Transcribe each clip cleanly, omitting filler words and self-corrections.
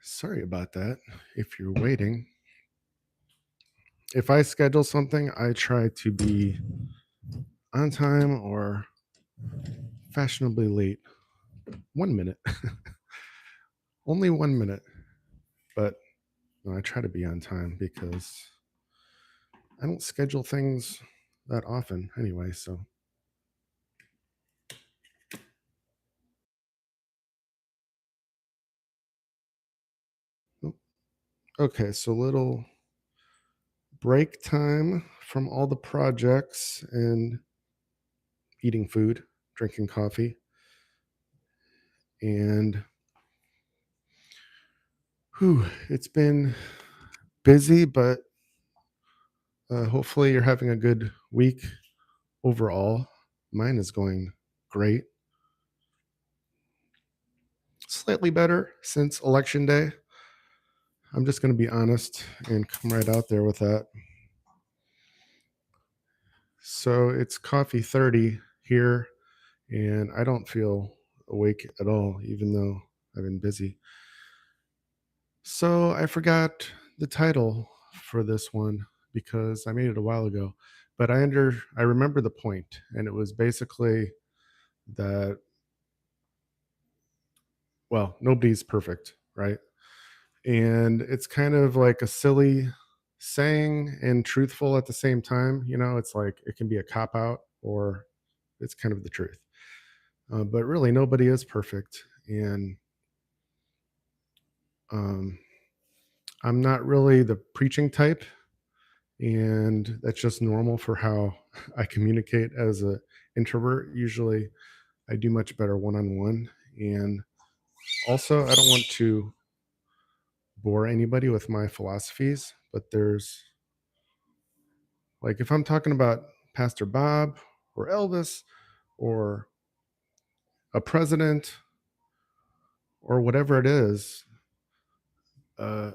Sorry about that. If you're waiting, if I schedule something, I try to be on time or fashionably late. 1 minute, only 1 minute, but no, I try to be on time because I don't schedule things that often anyway. So, okay, so little break time from all the projects and eating food, drinking coffee, and it's been busy, but hopefully you're having a good week overall. Mine is going great. Slightly better since election day. I'm just going to be honest and come right out there with that. So it's coffee 30 here, and I don't feel awake at all, even though I've been busy. So I forgot the title for this one because I made it a while ago, but I remember the point, and it was basically that, well, nobody's perfect, right? And it's kind of like a silly saying and truthful at the same time. It's like it can be a cop out or it's kind of the truth. But really, nobody is perfect. And um, I'm not really the preaching type. And that's just normal for how I communicate as an introvert. Usually, I do much better one on one. And also, I don't want to bore anybody with my philosophies, but there's, like, if I'm talking about Pastor Bob or Elvis or a president or whatever it is, I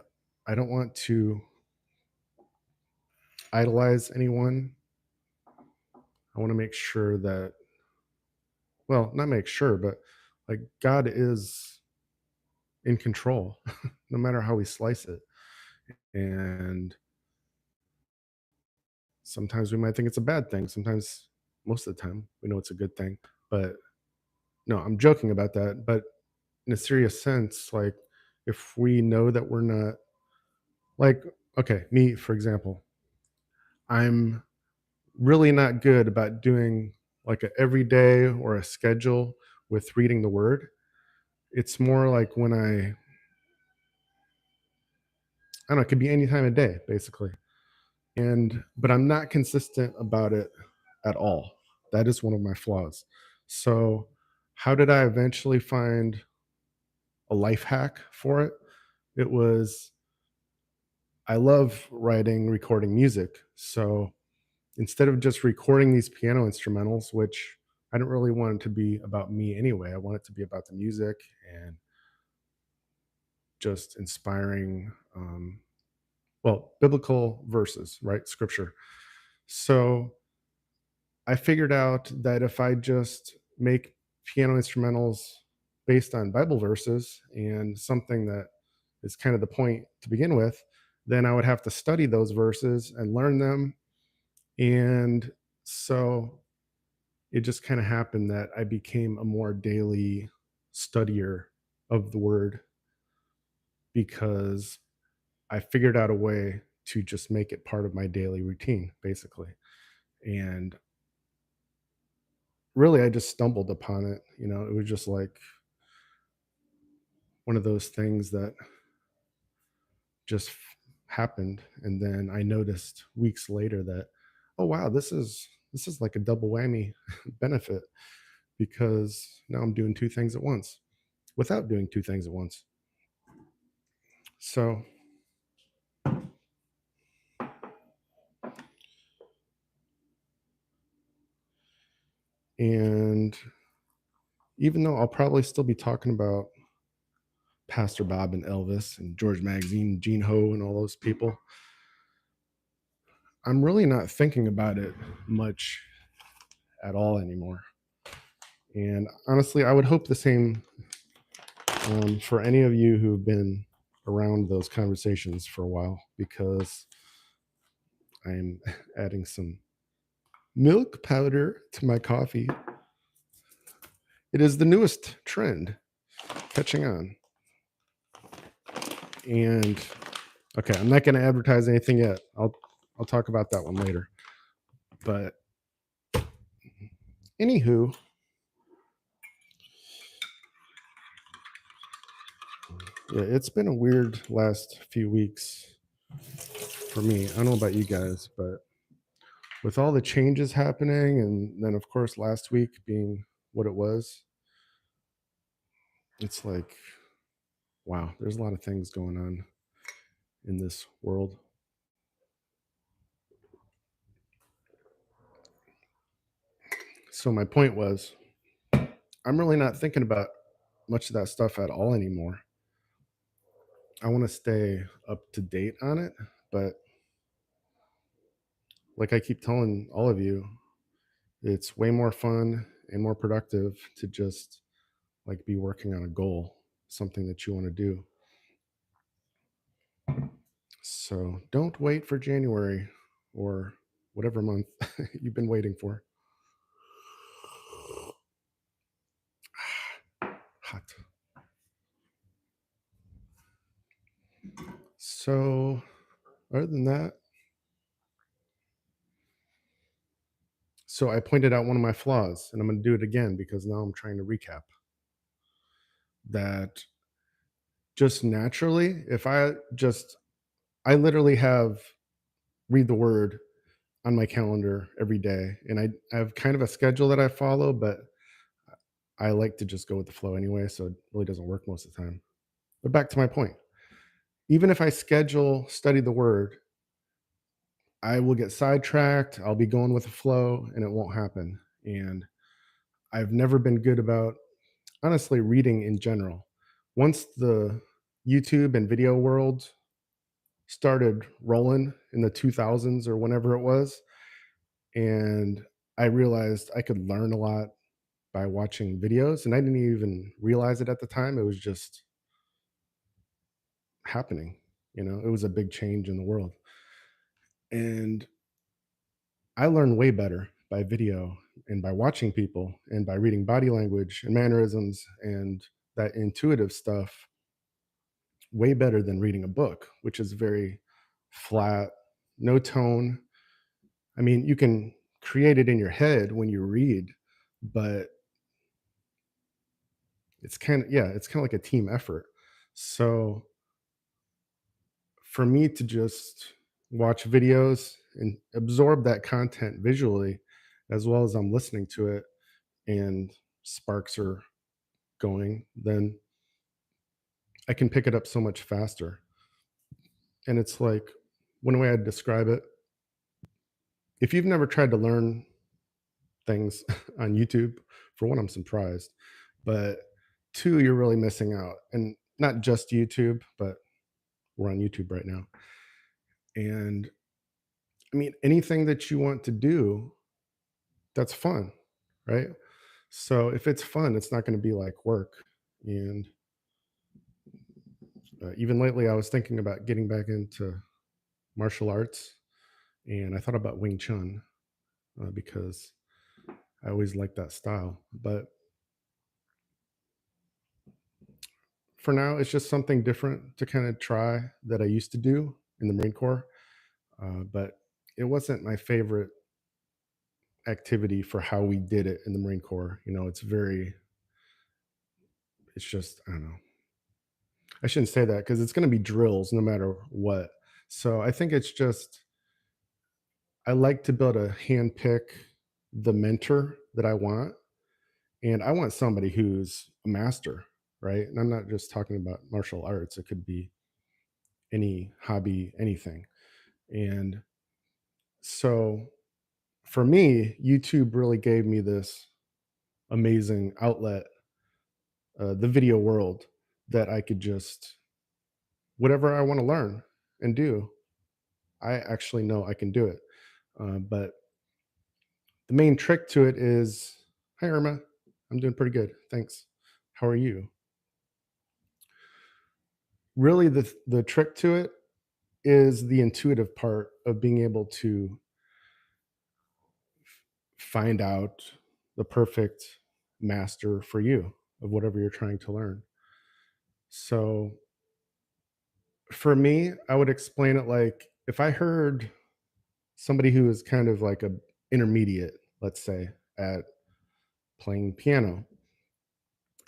don't want to idolize anyone. I want to make sure that, well, not make sure, but like God is in control, no matter how we slice it. And sometimes we might think it's a bad thing. Sometimes, most of the time, we know it's a good thing. But no, I'm joking about that. But in a serious sense, like if we know that we're not, like, okay, me, for example, I'm really not good about doing like a everyday or a schedule with reading the word. It's more like when I don't know, it could be any time of day, basically. But I'm not consistent about it at all. That is one of my flaws. So, how did I eventually find a life hack for it? It was, I love writing, recording music. So, instead of just recording these piano instrumentals, which I don't really want it to be about me anyway, I want it to be about the music and just inspiring, well, biblical verses, right? Scripture. So I figured out that if I just make piano instrumentals based on Bible verses and something that is kind of the point to begin with, then I would have to study those verses and learn them. And so it just kind of happened that I became a more daily studier of the word because I figured out a way to just make it part of my daily routine, basically. And really, I just stumbled upon it. It was just like one of those things that just happened. And then I noticed weeks later that, oh wow, this is like a double whammy benefit because now I'm doing two things at once without doing two things at once. So and even though I'll probably still be talking about Pastor Bob and Elvis and George Magazine, Gene Ho, and all those people, I'm really not thinking about it much at all anymore. And honestly, I would hope the same for any of you who've been around those conversations for a while because I'm adding some milk powder to my coffee. It is the newest trend, catching on. And okay, I'm not going to advertise anything yet. I'll talk about that one later. But anywho, yeah, it's been a weird last few weeks for me. I don't know about you guys, but with all the changes happening, and then of course last week being what it was, it's like, wow, there's a lot of things going on in this world. So my point was, I'm really not thinking about much of that stuff at all anymore. I want to stay up to date on it, but like I keep telling all of you, it's way more fun and more productive to just like be working on a goal, something that you want to do. So don't wait for January or whatever month you've been waiting for. Hot. So other than that, so I pointed out one of my flaws, and I'm going to do it again because now I'm trying to recap that just naturally, if I literally read the word on my calendar every day, and I have kind of a schedule that I follow, but I like to just go with the flow anyway, so it really doesn't work most of the time. But back to my point, even if I study the word, I will get sidetracked. I'll be going with the flow and it won't happen. And I've never been good about, honestly, reading in general. Once the YouTube and video world started rolling in the 2000s or whenever it was, and I realized I could learn a lot by watching videos, and I didn't even realize it at the time. It was just happening. It was a big change in the world. And I learn way better by video and by watching people and by reading body language and mannerisms and that intuitive stuff way better than reading a book, which is very flat, no tone. I mean, you can create it in your head when you read, but it's kind of like a team effort. So for me to just watch videos and absorb that content visually as well as I'm listening to it and sparks are going, then I can pick it up so much faster. And it's like, one way I'd describe it, if you've never tried to learn things on YouTube, for one, I'm surprised, but two, you're really missing out. And not just YouTube, but we're on YouTube right now. And I mean, anything that you want to do that's fun, right? So if it's fun, it's not going to be like work. And even lately, I was thinking about getting back into martial arts, and I thought about Wing Chun because I always liked that style. But for now, it's just something different to kind of try that I used to do in the Marine Corps. But it wasn't my favorite activity for how we did it in the Marine Corps. It's just, I don't know. I shouldn't say that because it's going to be drills no matter what. So I think it's just, I like to be able to handpick the mentor that I want. And I want somebody who's a master, right? And I'm not just talking about martial arts, it could be any hobby, anything. And so for me, YouTube really gave me this amazing outlet, the video world, that I could just, whatever I want to learn and do, I actually know I can do it. But the main trick to it is, hi, Irma. I'm doing pretty good. Thanks. How are you? really the trick to it is the intuitive part of being able to find out the perfect master for you of whatever you're trying to learn. So for me, I would explain it like if I heard somebody who is kind of like a intermediate, let's say, at playing piano,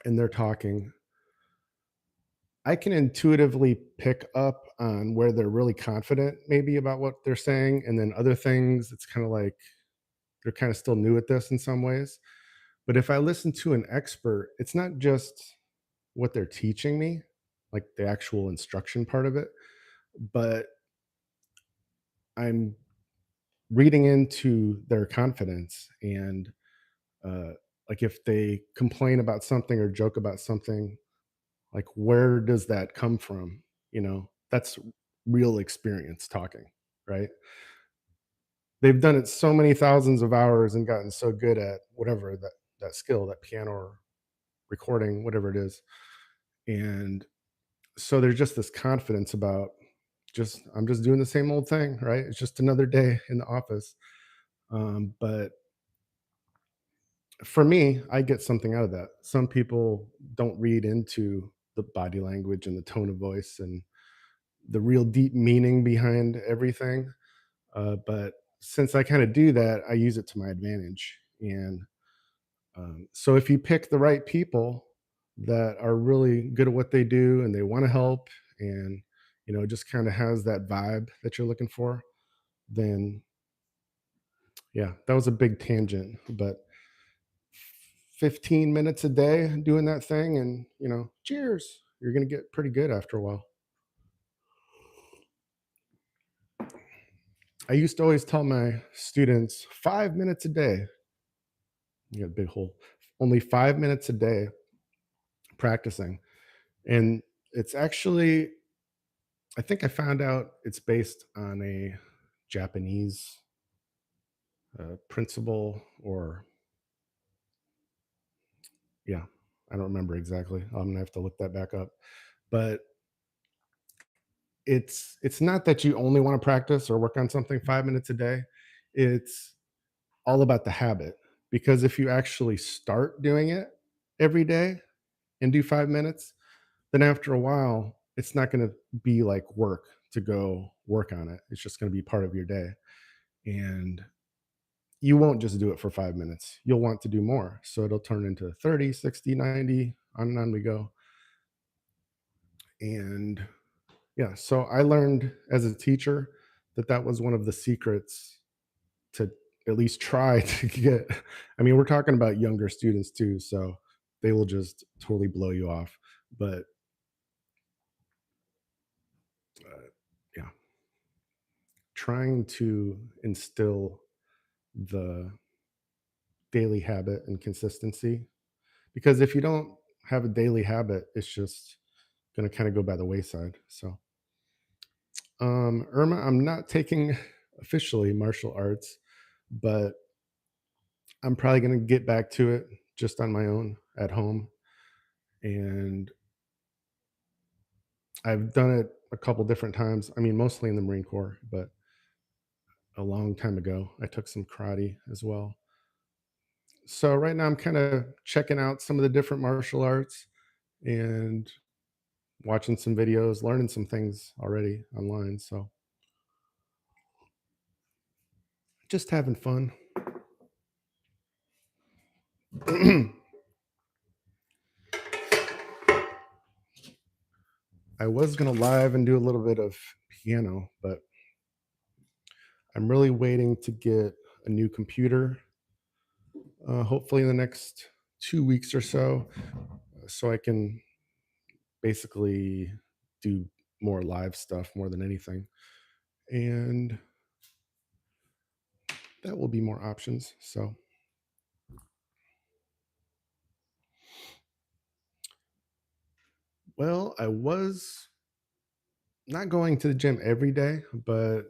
and they're talking, I can intuitively pick up on where they're really confident maybe about what they're saying, and then other things it's kind of like they're kind of still new at this in some ways. But if I listen to an expert, it's not just what they're teaching me, like the actual instruction part of it, but I'm reading into their confidence and uh, like if they complain about something or joke about something, like where does that come from? That's real experience talking, right? They've done it so many thousands of hours and gotten so good at whatever that skill, that piano or recording, whatever it is. And so there's just this confidence about just I'm just doing the same old thing, right? It's just another day in the office. But for me, I get something out of that. Some people don't read into the body language and the tone of voice and the real deep meaning behind everything. But since I kind of do that, I use it to my advantage. And so if you pick the right people that are really good at what they do and they want to help and it just kind of has that vibe that you're looking for, then yeah, that was a big tangent, but 15 minutes a day doing that thing and cheers, you're going to get pretty good after a while. I used to always tell my students 5 minutes a day. You got a big hole. Only 5 minutes a day practicing. And it's actually, I think I found out it's based on a Japanese principle, or yeah, I don't remember exactly. I'm gonna have to look that back up. But it's not that you only want to practice or work on something 5 minutes a day. It's all about the habit. Because if you actually start doing it every day and do 5 minutes, then after a while, it's not going to be like work to go work on it. It's just going to be part of your day. And you won't just do it for 5 minutes. You'll want to do more. So it'll turn into 30, 60, 90, on and on we go. And yeah, so I learned as a teacher that that was one of the secrets to at least try to get. I mean, we're talking about younger students too, so they will just totally blow you off. But yeah, trying to instill the daily habit and consistency, because if you don't have a daily habit, it's just going to kind of go by the wayside. So Irma, I'm not taking officially martial arts, but I'm probably going to get back to it just on my own at home. And I've done it a couple different times. I mean, mostly in the Marine Corps, but a long time ago, I took some karate as well. So right now I'm kind of checking out some of the different martial arts and watching some videos, learning some things already online. So just having fun. I was going to live and do a little bit of piano, but I'm really waiting to get a new computer, hopefully in the next 2 weeks or so I can basically do more live stuff more than anything. And that will be more options. So, well, I was not going to the gym every day, but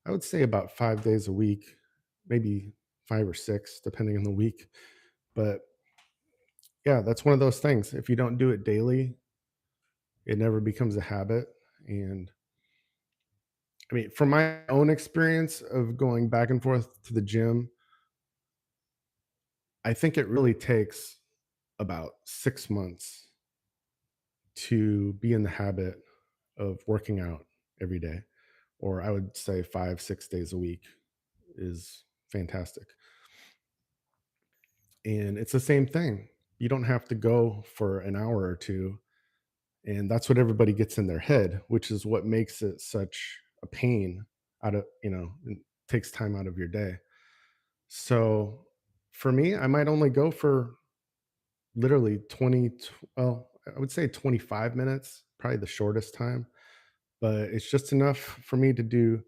I would say about 5 days a week, maybe 5 or 6, depending on the week. But yeah, that's one of those things. If you don't do it daily, it never becomes a habit. And I mean, from my own experience of going back and forth to the gym, I think it really takes about 6 months to be in the habit of working out every day, or I would say 5, 6 days a week is fantastic. And it's the same thing. You don't have to go for an hour or two. And that's what everybody gets in their head, which is what makes it such a pain out of, it takes time out of your day. So for me, I might only go for literally well, I would say 25 minutes, probably the shortest time, but it's just enough for me to do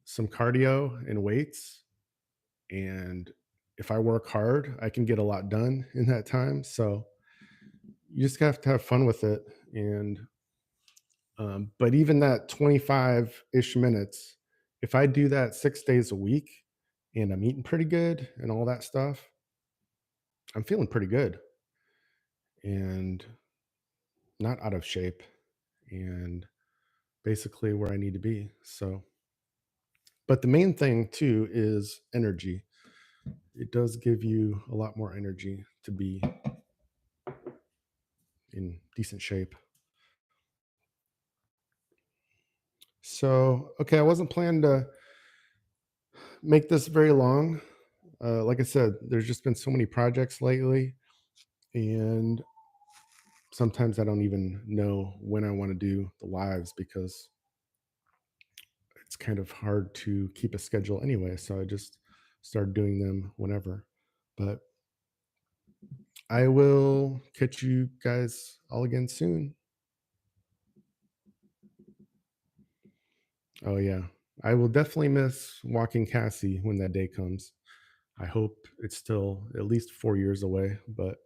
some cardio and weights. And if I work hard, I can get a lot done in that time. So you just have to have fun with it. And, but even that 25 ish minutes, if I do that 6 days a week and I'm eating pretty good and all that stuff, I'm feeling pretty good and not out of shape and basically where I need to be. So, but the main thing too is energy. It does give you a lot more energy to be in decent shape. So, okay, I wasn't planning to make this very long. Like I said, there's just been so many projects lately, and sometimes I don't even know when I want to do the lives because it's kind of hard to keep a schedule anyway. So I just started doing them whenever. But I will catch you guys all again soon. Oh, yeah. I will definitely miss walking Cassie when that day comes. I hope it's still at least 4 years away, but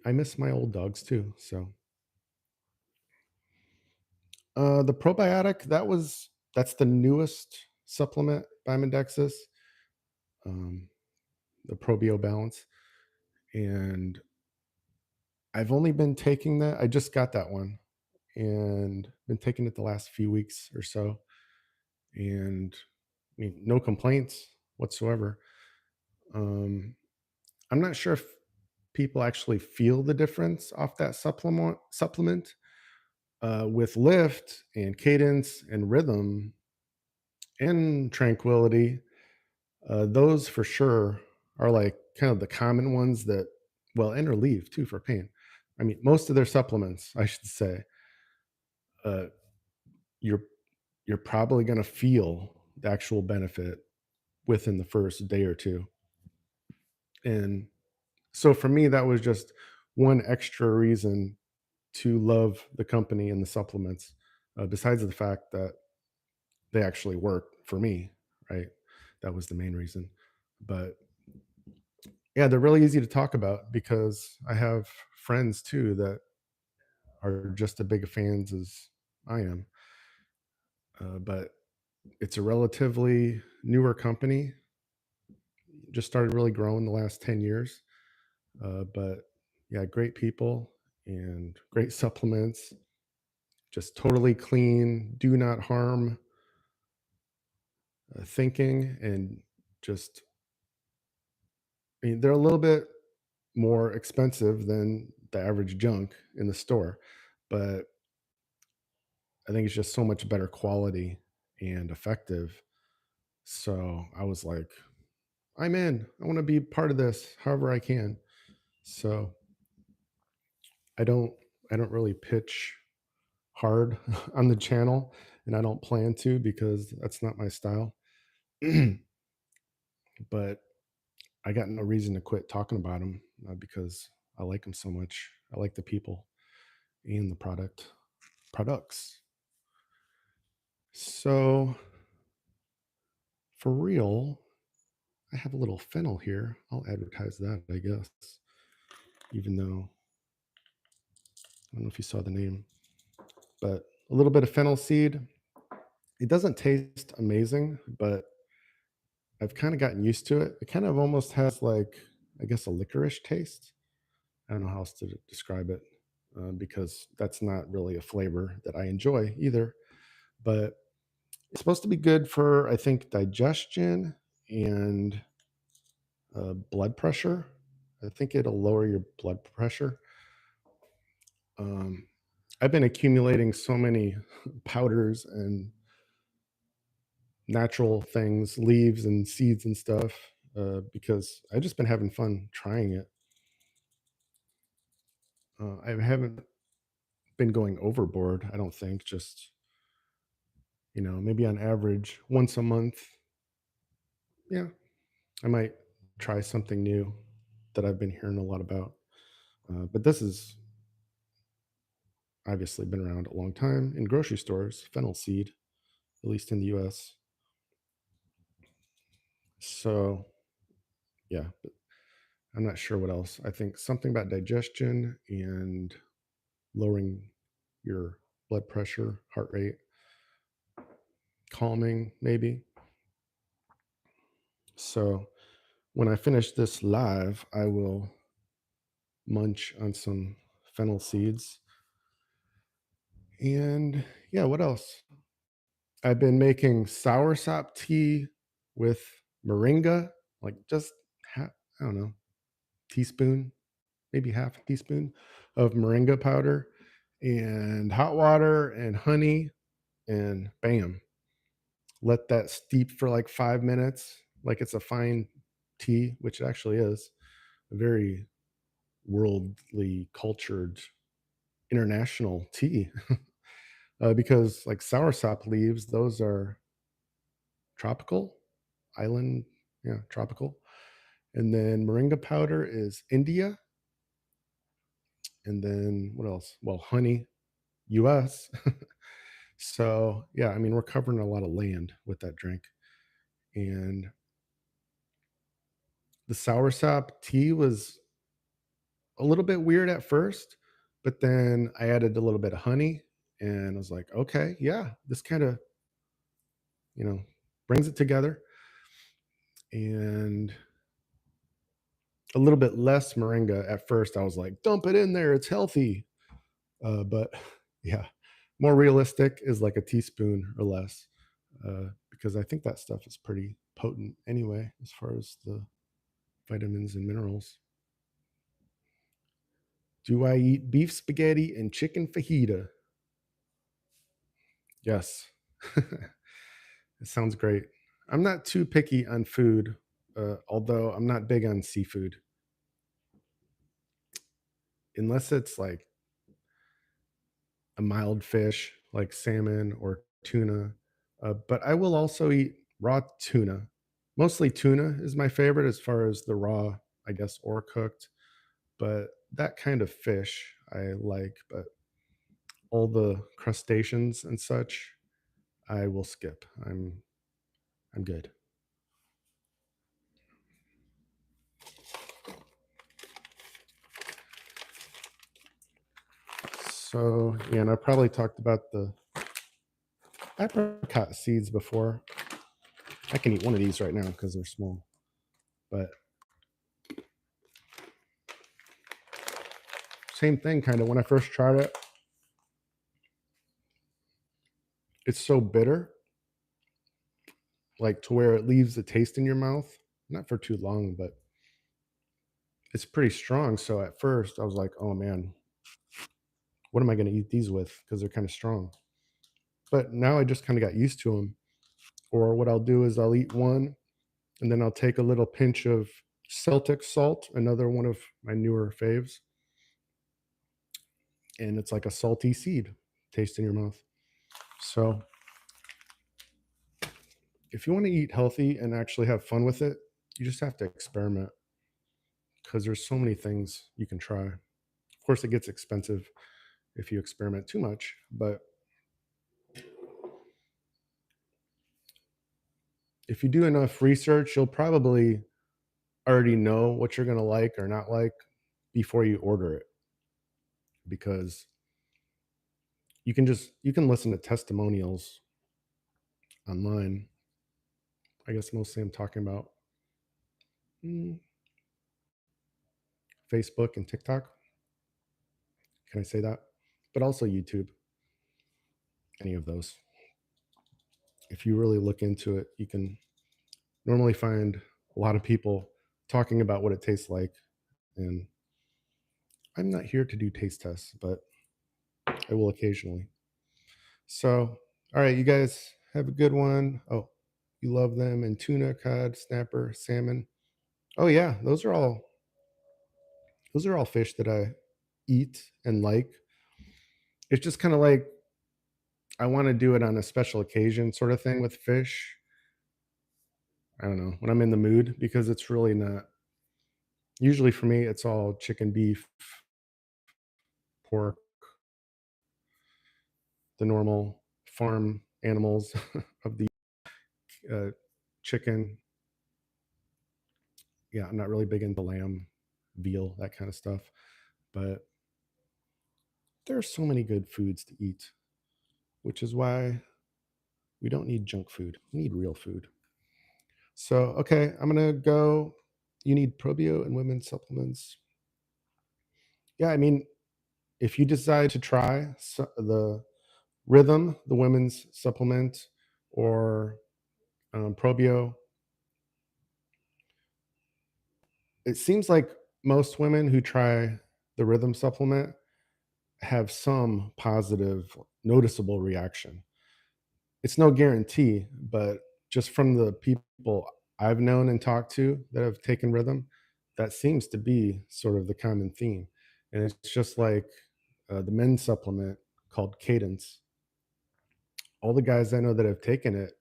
I miss my old dogs too. So the probiotic, that's the newest supplement by Mendexis, um, the Probio Balance. And I've only been taking that. I just got that one and been taking it the last few weeks or so. And I mean, no complaints whatsoever. Um, I'm not sure if people actually feel the difference off that supplement with lift and cadence and rhythm and tranquility. Those for sure are like kind of the common ones that, well, and relief too for pain. I mean, most of their supplements, I should say, uh, you're you're probably going to feel the actual benefit within the first day or two. And so for me, that was just one extra reason to love the company and the supplements, besides the fact that they actually work for me, right? That was the main reason. But yeah, they're really easy to talk about because I have friends too that are just as big fans as I am. But it's a relatively newer company, just started really growing the last 10 years. But yeah, great people and great supplements, just totally clean, do not harm thinking, and just, I mean, they're a little bit more expensive than the average junk in the store, but I think it's just so much better quality and effective. So I was like, I'm in. I want to be part of this however I can. So I don't I don't really pitch hard on the channel, and I don't plan to because that's not my style. But I got no reason to quit talking about them because I like them so much. I like the people and the products. So for real, I have a little fennel here. I'll advertise that, I guess, even though I don't know if you saw the name, but a little bit of fennel seed. It doesn't taste amazing, but I've kind of gotten used to it. It kind of almost has like, I guess, a licorice taste. I don't know how else to describe it, because that's not really a flavor that I enjoy either. But it's supposed to be good for, I think, digestion and blood pressure. I think it'll lower your blood pressure. Um, I've been accumulating so many powders and natural things, leaves and seeds and stuff, because I've just been having fun trying it. I haven't been going overboard, I don't think, just, maybe on average once a month. Yeah, I might try something new that I've been hearing a lot about. But this has obviously been around a long time in grocery stores, fennel seed, at least in the US. So, yeah, but I'm not sure what else. I think something about digestion and lowering your blood pressure, heart rate, calming, maybe. So, when I finish this live, I will munch on some fennel seeds. And yeah, what else? I've been making soursop tea with moringa, like just I don't know, teaspoon, maybe half a teaspoon of moringa powder and hot water and honey, and bam, let that steep for like 5 minutes, like it's a fine tea, which it actually is. A very worldly, cultured, international tea. Because like soursop leaves, those are tropical, island, yeah, tropical. And then moringa powder is India. And then what else? Well, honey, US. So, yeah, I mean, we're covering a lot of land with that drink. And the soursop tea was a little bit weird at first, but then I added a little bit of honey and I was like, okay, yeah, this kind of, you know, brings it together. And a little bit less moringa at first. I was like, dump it in there, it's healthy. But yeah, more realistic is like a teaspoon or less, because I think that stuff is pretty potent anyway, as far as the vitamins and minerals. Do I eat beef spaghetti and chicken fajita? Yes. It sounds great. I'm not too picky on food, although I'm not big on seafood, unless it's like a mild fish like salmon or tuna. But I will also eat raw tuna. Mostly tuna is my favorite as far as the raw, I guess, or cooked. But that kind of fish I like, but all the crustaceans and such, I will skip. I'm good. So yeah, and I probably talked about the apricot seeds before. I can eat one of these right now because they're small. But same thing, kind of. When I first tried it, it's so bitter, like to where it leaves a taste in your mouth. Not for too long, but it's pretty strong. So at first, I was like, "Oh man, what am I going to eat these with?" Because they're kind of strong. But now I just kind of got used to them. Or what I'll do is I'll eat one, and then I'll take a little pinch of Celtic salt, another one of my newer faves, and it's like a salty seed taste in your mouth. So if you want to eat healthy and actually have fun with it, you just have to experiment, because there's so many things you can try. Of course, it gets expensive if you experiment too much, but if you do enough research, you'll probably already know what you're going to like or not like before you order it, because you can listen to testimonials online. I guess mostly I'm talking about Facebook and TikTok. Can I say that? But also YouTube, any of those. If you really look into it, you can normally find a lot of people talking about what it tastes like. And I'm not here to do taste tests, but I will occasionally. So, all right, you guys have a good one. Oh, you love them. And tuna, cod, snapper, salmon. Oh yeah, those are all fish that I eat and like. It's just kind of like I want to do it on a special occasion sort of thing with fish. I don't know, when I'm in the mood, because it's really not usually for me it's all chicken, beef, pork, the normal farm animals of the uh, chicken. Yeah, I'm not really big into lamb, veal, that kind of stuff. But there are so many good foods to eat, which is why we don't need junk food. We need real food. So, okay, I'm going to go. You need probio and women's supplements. Yeah, I mean, if you decide to try the Rhythm, the women's supplement, or probio, it seems like most women who try the Rhythm supplement have some positive, noticeable reaction. It's no guarantee, but just from the people I've known and talked to that have taken Rhythm, that seems to be sort of the common theme. And it's just like the men's supplement called Cadence. All the guys I know that have taken it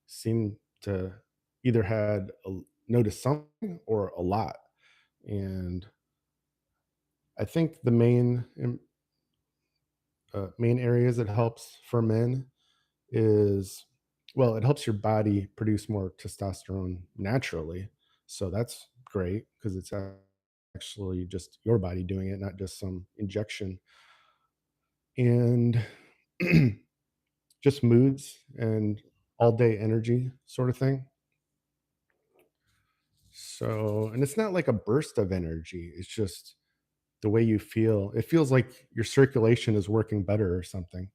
seem to either had noticed something or a lot. And I think the main areas it helps for men is, well, it helps your body produce more testosterone naturally. So that's great because it's actually just your body doing it, not just some injection. And just moods and all day energy sort of thing. So, and it's not like a burst of energy, it's just the way you feel. It feels like your circulation is working better or something,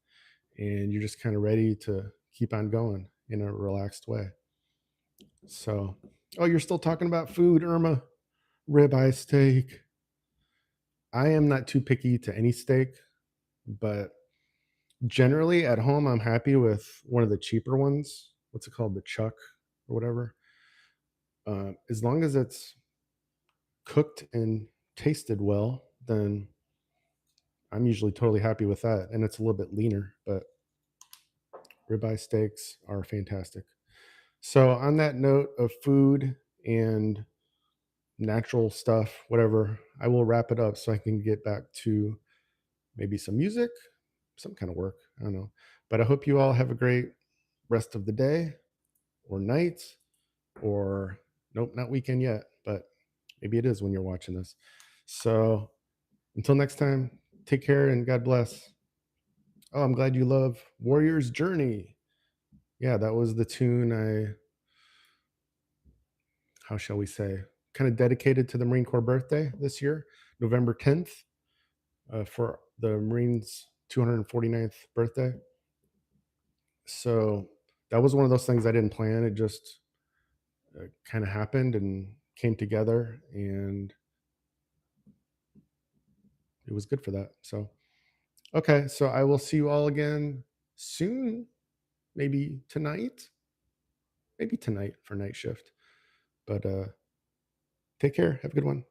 and you're just kind of ready to keep on going in a relaxed way. So, oh, you're still talking about food, Irma? Ribeye steak. I am not too picky to any steak, but generally at home, I'm happy with one of the cheaper ones. What's it called? The Chuck or whatever. As long as it's cooked and tasted well, then I'm usually totally happy with that. And it's a little bit leaner, but ribeye steaks are fantastic. So, on that note of food and natural stuff, whatever, I will wrap it up so I can get back to maybe some music, some kind of work. I don't know. But I hope you all have a great rest of the day or night or, nope, not weekend yet, but maybe it is when you're watching this. So, until next time, take care and God bless. Oh, I'm glad you love Warrior's Journey. Yeah, that was the tune how shall we say, kind of dedicated to the Marine Corps birthday this year, November 10th, for the Marines' 249th birthday. So that was one of those things I didn't plan. It just kind of happened and came together, and it was good for that. So, okay, so I will see you all again soon, maybe tonight for night shift. But take care. Have a good one.